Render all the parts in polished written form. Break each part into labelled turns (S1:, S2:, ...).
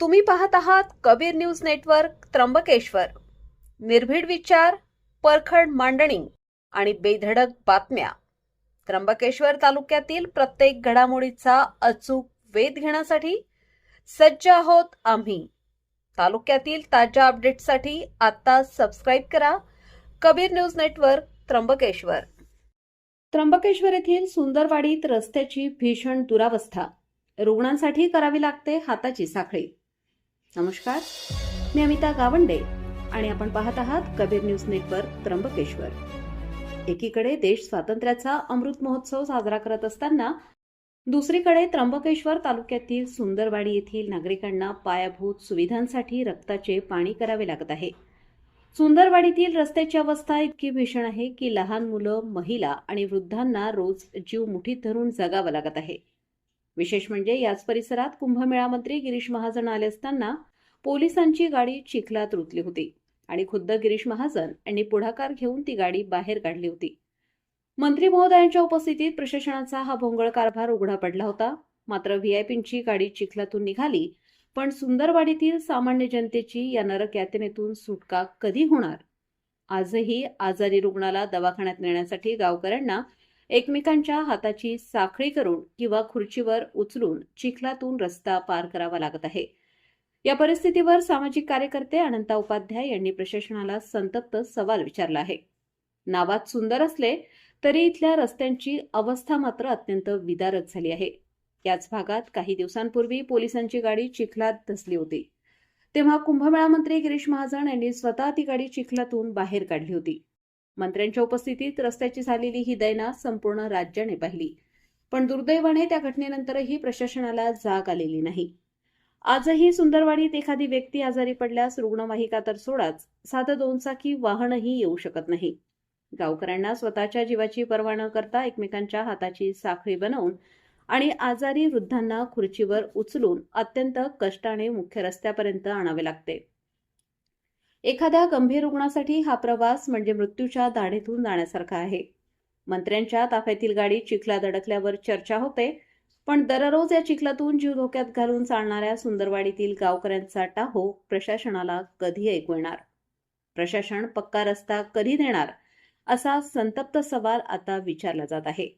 S1: तुम्ही पाहत आहात कबीर न्यूज नेटवर्क त्र्यंबकेश्वर. निर्भीड विचार, परखड मांडणी आणि बेधडक बातम्या. त्र्यंबकेश्वर तालुक्यातील प्रत्येक घडामोडीचा अचूक वेध घेण्यासाठी सज्ज आहोत आम्ही. तालुक्यातील ताज्या अपडेट्ससाठी आता सबस्क्राईब करा कबीर न्यूज नेटवर्क त्र्यंबकेश्वर. त्र्यंबकेश्वर येथील सुंदरवाडीत रस्त्याची भीषण दुरावस्था. रुग्णांसाठी करावी लागते हाताची साखळी. नमस्कार, मी अमिता गावंडे आणि आपण पाहत आहात कबीर न्यूज नेटवर्क त्र्यंबकेश्वर. एकीकडे देश स्वातंत्र्याचा अमृत महोत्सव साजरा करत असताना दुसरीकडे त्र्यंबकेश्वर तालुक्यातील सुंदरवाडी येथील नागरिकांना पायाभूत सुविधांसाठी रक्ताचे पाणी करावे लागत आहे. सुंदरवाडीतील रस्त्याची अवस्था इतकी भीषण आहे की लहान मुलं, महिला आणि वृद्धांना रोज जीव मुठीत धरून जगावं लागत आहे. विशेष म्हणजे याच परिसरात कुंभमेळा मंत्री गिरीश महाजन आले असताना पोलिसांची गाडी चिखलात रुतली होती आणि खुद्द गिरीश महाजन यांनी पुढाकार घेऊन ती गाडी बाहेर काढली होती. मंत्री महोदयांच्या उपस्थितीत प्रशासनाचा हा भोंगळ कारभार उघडा पडला होता. मात्र व्हीआयपींची गाडी चिखलातून निघाली, पण सुंदरवाडीतील सामान्य जनतेची या नरक यातनेतून सुटका कधी होणार? आजही आजारी रुग्णाला दवाखान्यात नेण्यासाठी गावकऱ्यांना एकमेकांच्या हाताची साखळी करून किंवा खुर्चीवर उचलून चिखलातून रस्ता पार करावा लागत आहे. या परिस्थितीवर सामाजिक कार्यकर्ते अनंता उपाध्याय यांनी प्रशासनाला संतप्त सवाल विचारला आहे. नावात सुंदर असले तरी इथल्या रस्त्यांची अवस्था मात्र अत्यंत विदारक झाली आहे. याच भागात काही दिवसांपूर्वी पोलिसांची गाडी चिखलात धसली होती. तेव्हा कुंभमेळा मंत्री गिरीश महाजन यांनी स्वतः ती गाडी चिखलातून बाहेर काढली होती. मंत्र्यांच्या उपस्थितीत रस्त्याची झालेली ही दैना संपूर्ण राज्याने पाहिली, पण दुर्दैवाने त्या घटनेनंतरही प्रशासनाला जाग आलेली नाही. आजही सुंदरवाडीत एखादी व्यक्ती आजारी पडल्यास रुग्णवाहिका तर सोडाच, साधं दोनचाकी वाहनही येऊ शकत नाही. गावकऱ्यांना स्वतःच्या जीवाची पर्वा न करता एकमेकांच्या हाताची साखळी बनवून आणि आजारी वृद्धांना खुर्चीवर उचलून अत्यंत कष्टाने मुख्य रस्त्यापर्यंत आणावे लागते. एखाद्या गंभीर रुग्णासाठी हा प्रवास म्हणजे मृत्यूच्या दाढेतून जाण्यासारखा आहे. मंत्र्यांच्या ताफ्यातील गाडी चिखलात अडकल्यावर चर्चा होते, पण दररोज या चिखलातून जीव धोक्यात घालून चालणाऱ्या सुंदरवाडीतील गावकऱ्यांचा टाहो प्रशासनाला कधी ऐकू येणार? प्रशासन पक्का रस्ता कधी देणार, असा संतप्त सवाल आता विचारला जात आहे.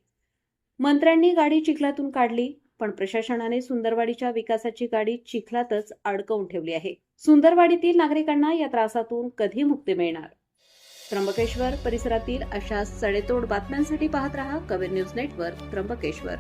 S1: मंत्र्यांनी गाडी चिखलातून काढली, पण प्रशासनाने सुंदरवाडीच्या विकासाची गाडी चिखलातच अडकवून ठेवली आहे. सुंदरवाडीतील नागरिकांना या त्रासातून कधी मुक्ती मिळणार? त्र्यंबकेश्वर परिसरातील अशा सडेतोड बातम्यांसाठी पाहत रहा कबीर न्यूज नेटवर्क त्र्यंबकेश्वर.